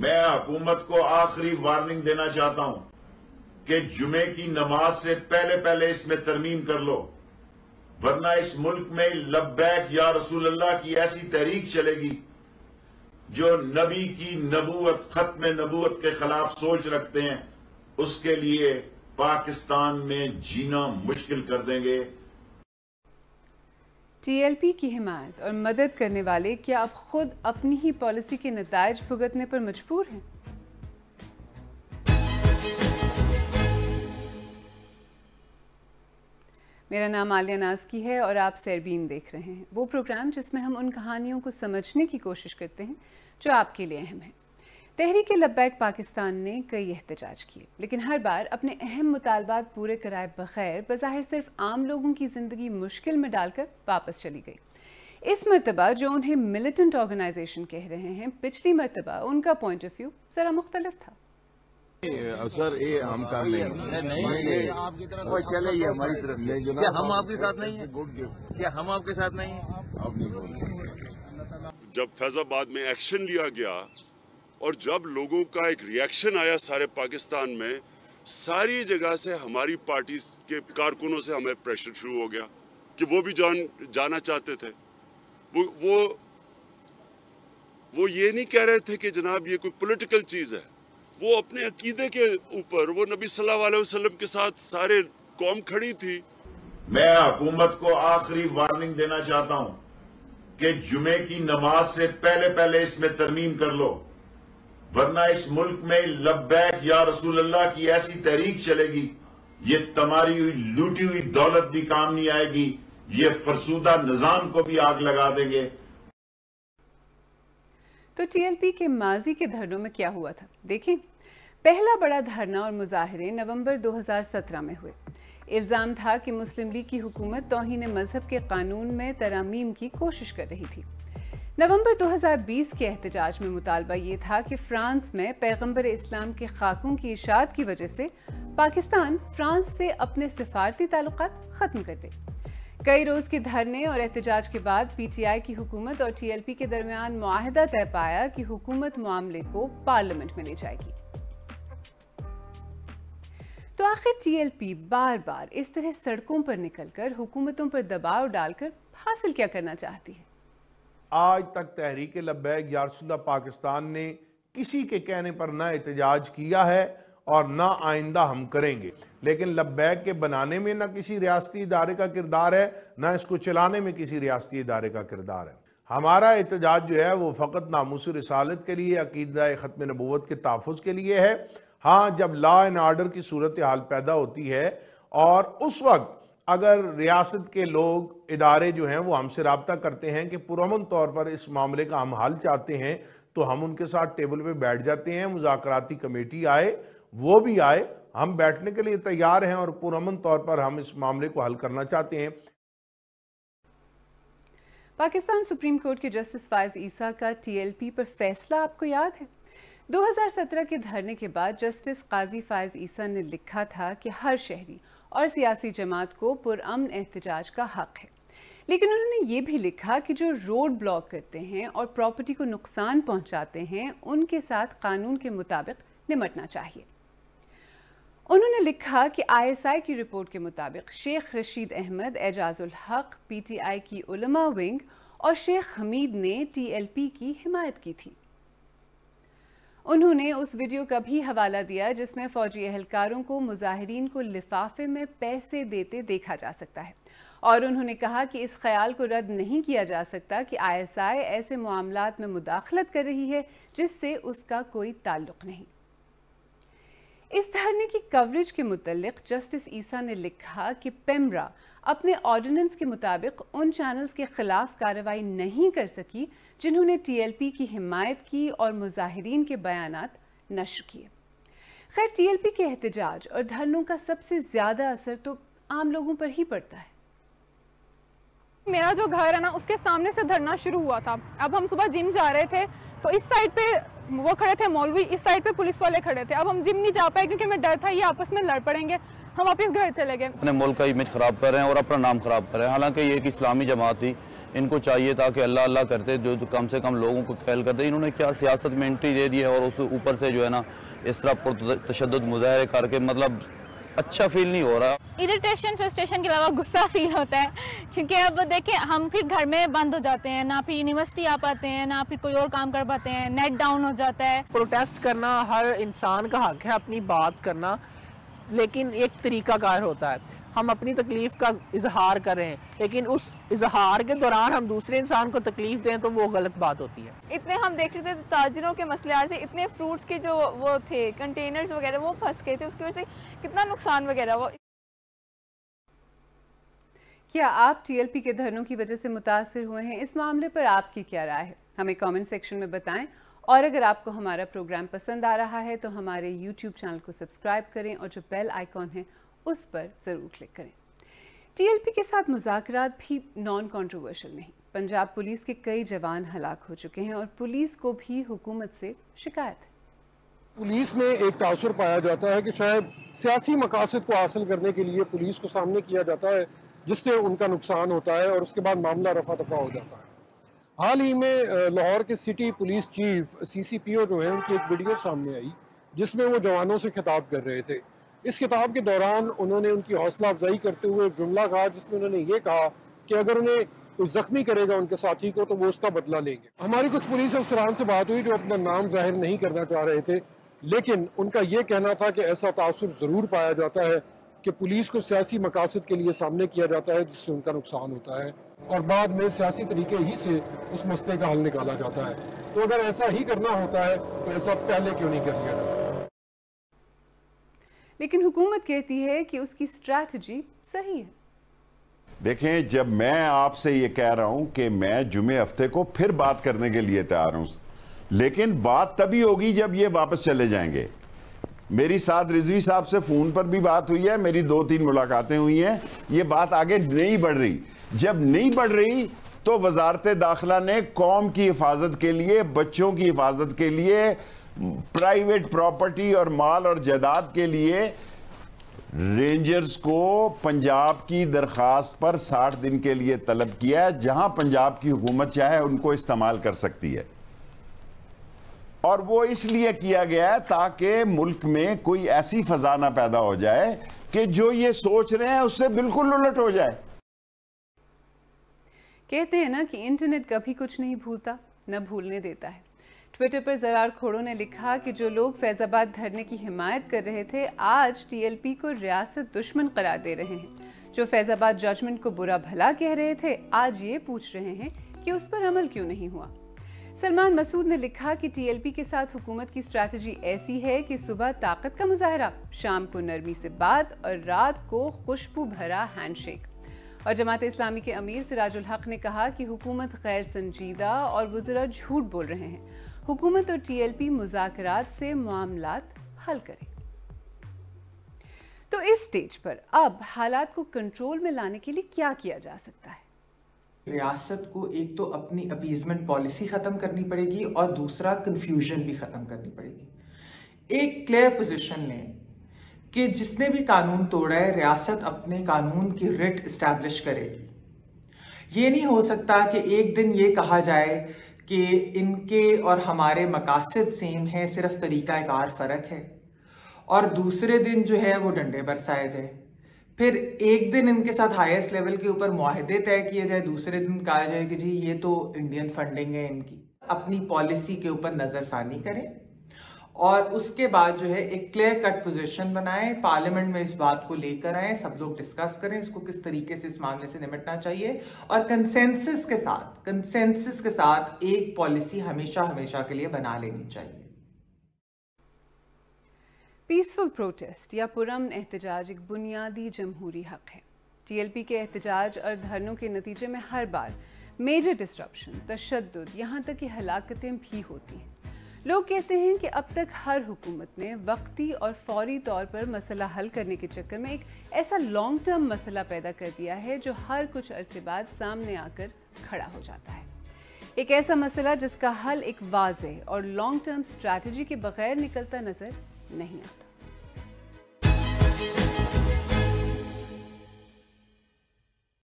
मैं हुकूमत को आखिरी वार्निंग देना चाहता हूं कि जुमे की नमाज से पहले पहले इसमें तरमीम कर लो, वरना इस मुल्क में लब्बैक या रसूल अल्लाह की ऐसी तहरीक चलेगी जो नबी की नबूवत, खत्म नबूवत के खिलाफ सोच रखते हैं, उसके लिए पाकिस्तान में जीना मुश्किल कर देंगे। टीएलपी की हिमायत और मदद करने वाले क्या अब खुद अपनी ही पॉलिसी के नतायज भुगतने पर मजबूर हैं? मेरा नाम आलिया नाज़की है और आप सरबीन देख रहे हैं, वो प्रोग्राम जिसमें हम उन कहानियों को समझने की कोशिश करते हैं जो आपके लिए अहम है। तहरीक लब्बैक पाकिस्तान ने कई एहतजाज किए, लेकिन हर बार अपने अहम मुतालबात पूरे कराए बगैर बज़ाहिर सिर्फ आम लोगों की ज़िंदगी मुश्किल में डालकर वापस चली गई। इस मरतबा जो उन्हें मिलिटेंट ऑर्गेनाइजेशन कह रहे हैं, पिछली मरतबा उनका पॉइंट ऑफ व्यू ज़रा मुख्तलिफ था। सर ये हम कर नहीं आपकी तरफ चले ये हमारी तरफ से, क्या हम आपके साथ नहीं है? क्या हम आपके साथ नहीं है? जब फैजाबाद में एक्शन लिया गया और जब लोगों का एक रिएक्शन आया सारे पाकिस्तान में, सारी जगह से हमारी पार्टी के कारकुनों से हमें प्रेशर शुरू हो गया कि वो भी जाना चाहते थे। वो ये नहीं कह रहे थे कि जनाब ये कोई पॉलिटिकल चीज़ है, वो अपने अकीदे के ऊपर, वो नबी सल्लल्लाहु अलैहि वसल्लम के साथ सारे कौम खड़ी थी। मैं हुकूमत को आखिरी वार्निंग देना चाहता हूं कि जुमे की नमाज से पहले पहले इसमें तरमीम कर लो, वरना इस मुल्क में लब्बैक या रसूल अल्लाह की ऐसी तहरीक चलेगी, ये तुम्हारी हुई लूटी हुई दौलत भी काम नहीं आएगी, ये फरसूदा निजाम को भी आग लगा देंगे। तो टीएलपी के माजी के धरनों में क्या हुआ था देखें। पहला बड़ा धरना और मुजाहरे नवंबर 2017 में हुए। इल्ज़ाम था कि मुस्लिम लीग की हुकूमत तौहीन मजहब के कानून में तरामीम की कोशिश कर रही थी। नवंबर 2020 के एहतजाज में मुतालबा ये था कि फ्रांस में पैगंबर इस्लाम के खाकों की इशाअत की वजह से पाकिस्तान फ्रांस से अपने सिफारती ताल्लुकात ख़त्म कर दे। कई रोज़ के धरने और एहतजाज के बाद पीटीआई की हुकूमत और टीएलपी के दरमियान मुआहदा तय पाया कि हुकूमत मामले को पार्लियामेंट में ले जाएगी। तो आखिर टीएलपी बार बार इस तरह सड़कों पर निकलकर हुकूमतों पर दबाव डालकर हासिल क्या करना चाहती है? आज तक तहरीक लब्बैक या रसूलुल्लाह पाकिस्तान ने किसी के कहने पर ना एहतजाज किया है और ना आइंदा हम करेंगे, लेकिन लब्बैक के बनाने में ना किसी रियासती इदारे का किरदार है, ना इसको चलाने में किसी रियासती इदारे का किरदार है। हमारा एहतजाज जो है वो फ़कत नामूस रिसालत के लिए, अकीदा ख़त्म नबूवत के तहफ़्फ़ुज़ के लिए है। हाँ, जब लॉ एंड आर्डर की सूरत हाल पैदा होती है और उस वक्त अगर रियासत के लोग, इदारे जो हैं वो हमसे रब्ता करते हैं कि पुरअमन तौर पर इस मामले का हम हल चाहते हैं, तो हम उनके साथ टेबल पे बैठ जाते हैं। मुज़ाकराती कमेटी आए, वो भी आए, हम बैठने के लिए तैयार हैं और पुरअमन तौर पर हम इस मामले को हल करना चाहते हैं। पाकिस्तान सुप्रीम कोर्ट के जस्टिस फायज ईसा का टीएलपी पर फैसला आपको याद है? 2017 के धरने के बाद जस्टिस काजी फायज ईसा ने लिखा था कि हर शहरी और सियासी जमात को पुरअमन एहतजाज का हक है, लेकिन उन्होंने ये भी लिखा कि जो रोड ब्लॉक करते हैं और प्रॉपर्टी को नुकसान पहुंचाते हैं, उनके साथ कानून के मुताबिक निपटना चाहिए। उन्होंने लिखा कि आईएसआई की रिपोर्ट के मुताबिक शेख रशीद अहमद, एजाजुल हक, पीटीआई की उलमा विंग और शेख हमीद ने टीएलपी की हिमायत की थी। उन्होंने उस वीडियो का भी हवाला दिया जिसमें फौजी एहलकारों को मुजाहिरीन को लिफाफे में पैसे देते देखा जा सकता है, और उन्होंने कहा कि इस ख्याल को रद्द नहीं किया जा सकता कि आईएसआई ऐसे मामलात में मुदाखलत कर रही है जिससे उसका कोई ताल्लुक नहीं। इस धरने की कवरेज के मुतल्लिक जस्टिस ईसा ने लिखा कि पेमरा अपने ऑर्डिनेंस के मुताबिक उन चैनल्स के खिलाफ कार्रवाई नहीं कर सकी जिन्होंने टीएलपी की हिमायत की और मुजाहिरीन के बयानात नश्र किए। खैर, टीएलपी के एहतजाज और धरनों का सबसे ज्यादा असर तो आम लोगों पर ही पड़ता है। मेरा जो घर है ना, उसके सामने से धरना शुरू हुआ था। अब हम सुबह जिम जा रहे थे तो इस साइड पे वो खड़े थे मौलवी, इस साइड पे पुलिस वाले खड़े थे। अब हम जिम नहीं जा पाए क्योंकि हमें डर था ये आपस में लड़ पड़ेंगे। हम वापस घर चले गए। अपने मुल्क का इमेज खराब कर रहे हैं और अपना नाम खराब कर रहे हैं। हालांकि ये एक इस्लामी जमात थी, इनको चाहिए था कि अल्लाह अल्लाह करते, जो कम से कम लोगों को ख्याल करते। इन्होंने क्या सियासत में एंट्री दे दी है और उस ऊपर से जो है ना इस तरह तशद्दुद मुजाहरे करके मतलब अच्छा फील नहीं हो रहा। इरिटेशन फ्रस्ट्रेशन के अलावा गुस्सा फील होता है, क्योंकि अब देखें हम फिर घर में बंद हो जाते हैं, ना फिर यूनिवर्सिटी आ पाते हैं, ना फिर कोई और काम कर पाते हैं, नेट डाउन हो जाता है। प्रोटेस्ट करना हर इंसान का हक है, अपनी बात करना, लेकिन एक तरीकाकार होता है। हम अपनी तकलीफ़ का इजहार करें, लेकिन उस इजहार के दौरान हम दूसरे इंसान को तकलीफ़ दें तो वो गलत बात होती है। इतने हम देख रहे थे तो ताजिरों के मसले आ रहे थे, इतने फ्रूट्स के जो वो थे कंटेनर्स वगैरह वो फंस गए थे, उसकी वजह से कितना नुकसान वगैरह वो। क्या आप टीएलपी के धरनों की वजह से मुतासिर हुए हैं? इस मामले पर आपकी क्या राय है? हमें कमेंट सेक्शन में बताएं। और अगर आपको हमारा प्रोग्राम पसंद आ रहा है तो हमारे यूट्यूब चैनल को सब्सक्राइब करें और जो बेल आइकॉन है उस पर ज़रूर क्लिक करें। टीएलपी के साथ मुज़ाकरात भी नॉन कंट्रोवर्शियल नहीं। पंजाब पुलिस के कई जवान हलाक हो चुके हैं और पुलिस को भी हुकूमत से शिकायत है। पुलिस में एक तासुर पाया जाता है कि शायद सियासी मकासद को हासिल करने के लिए पुलिस को सामने किया जाता है, जिससे उनका नुकसान होता है और उसके बाद मामला रफा दफा हो जाता है। हाल ही में लाहौर के सिटी पुलिस चीफ CCPO जो है उनकी एक वीडियो सामने आई जिसमें वो जवानों से खिताब कर रहे थे। इस खिताब के दौरान उन्होंने उनकी हौसला अफजाई करते हुए एक जुमला कहा जिसमें उन्होंने ये कहा कि अगर उन्हें कोई जख्मी करेगा उनके साथी को तो वो उसका बदला लेंगे। हमारी कुछ पुलिस अफसरान से बात हुई जो अपना नाम जाहिर नहीं करना चाह रहे थे, लेकिन उनका ये कहना था कि ऐसा तासुर ज़रूर पाया जाता है कि पुलिस को सियासी मकासद के लिए सामने किया जाता है जिससे उनका नुकसान होता है और बाद में सियासी तरीके ही से उस मसले का हल निकाला जाता है। तो अगर ऐसा ही करना होता है तो ऐसा पहले क्यों नहीं कर दिया जाता? लेकिन हुकूमत कहती है कि उसकी स्ट्रैटेजी सही है। देखें, जब मैं आपसे ये कह रहा हूं कि मैं जुमे हफ्ते को फिर बात करने के लिए तैयार हूं, लेकिन बात तभी होगी जब ये वापस चले जाएंगे। मेरी साथ रिजवी साहब से फोन पर भी बात हुई है, मेरी 2-3 मुलाकातें हुई हैं। ये बात आगे नहीं बढ़ रही। जब नहीं बढ़ रही तो वजारत दाखिला ने कौम की हिफाजत के लिए, बच्चों की हिफाजत के लिए, प्राइवेट प्रॉपर्टी और माल और जायदाद के लिए रेंजर्स को पंजाब की दरखास्त पर 60 दिन के लिए तलब किया है, जहां पंजाब की हुकूमत चाहे उनको इस्तेमाल कर सकती है। और वो इसलिए किया गया है ताकि मुल्क में कोई ऐसी फजा ना पैदा हो जाए कि जो ये सोच रहे हैं उससे बिल्कुल उलट हो जाए। कहते हैं ना कि इंटरनेट कभी कुछ नहीं भूलता, न भूलने देता है। ट्विटर पर जरार खोड़ो ने लिखा कि जो लोग फैजाबाद धरने की हिमायत कर रहे थे आज टीएलपी को रियासत दुश्मन करार दे रहे हैं। जो फैजाबाद जजमेंट को बुरा भला कह रहे थे आज ये पूछ रहे हैं कि उस पर अमल क्यों नहीं हुआ। सलमान मसूद ने लिखा कि टीएलपी के साथ हुकूमत की स्ट्रैटेजी ऐसी है कि सुबह ताकत का मुजाहरा, शाम को नरमी से बात और रात को खुशबू भरा हैंडशेक। और जमात इस्लामी के अमीर सिराजुल हक ने कहा कि हुकूमत गैर संजीदा और वज़रा झूठ बोल रहे हैं। हुकूमत और टीएलपी मुज़ाकरात से मामलात हल करें। तो इस स्टेज पर अब हालात को कंट्रोल में लाने के लिए क्या किया जा सकता है? रियासत को एक तो अपनी अपीजमेंट पॉलिसी ख़त्म करनी पड़ेगी और दूसरा कन्फ्यूजन भी ख़त्म करनी पड़ेगी। एक क्लियर पोजीशन लें कि जिसने भी कानून तोड़ा है रियासत अपने कानून की रिट इस्टेब्लिश करेगी। ये नहीं हो सकता कि एक दिन ये कहा जाए कि इनके और हमारे मकासद सेम है, सिर्फ तरीक़ाकार फ़र्क है, और दूसरे दिन जो है वो डंडे बरसाए जाए। फिर एक दिन इनके साथ हाईएस्ट लेवल के ऊपर मुआहदे तय किए जाए, दूसरे दिन कहा जाए कि जी ये तो इंडियन फंडिंग है इनकी। अपनी पॉलिसी के ऊपर नज़रसानी करें और उसके बाद जो है एक क्लियर कट पोजीशन बनाएं, पार्लियामेंट में इस बात को लेकर आए, सब लोग डिस्कस करें इसको किस तरीके से इस मामले से निपटना चाहिए और कंसेंसस के साथ एक पॉलिसी हमेशा के लिए बना लेनी चाहिए। पीसफुल प्रोटेस्ट या पुरअमन एहतजाज एक बुनियादी जमहूरी हक है। टीएलपी के एहतजाज और धरनों के नतीजे में हर बार मेजर डिस्ट्रप्शन, तशद्दुद, यहाँ तक कि हलाकतें भी होती हैं। लोग कहते हैं कि अब तक हर हुकूमत ने वक्ती और फौरी तौर पर मसला हल करने के चक्कर में एक ऐसा लॉन्ग टर्म मसला पैदा कर दिया है जो हर कुछ अरसे बाद सामने आकर खड़ा हो जाता है। एक ऐसा मसला जिसका हल एक वाज़ेह और लॉन्ग टर्म स्ट्रैटेजी के बगैर निकलता नजर नहीं आता।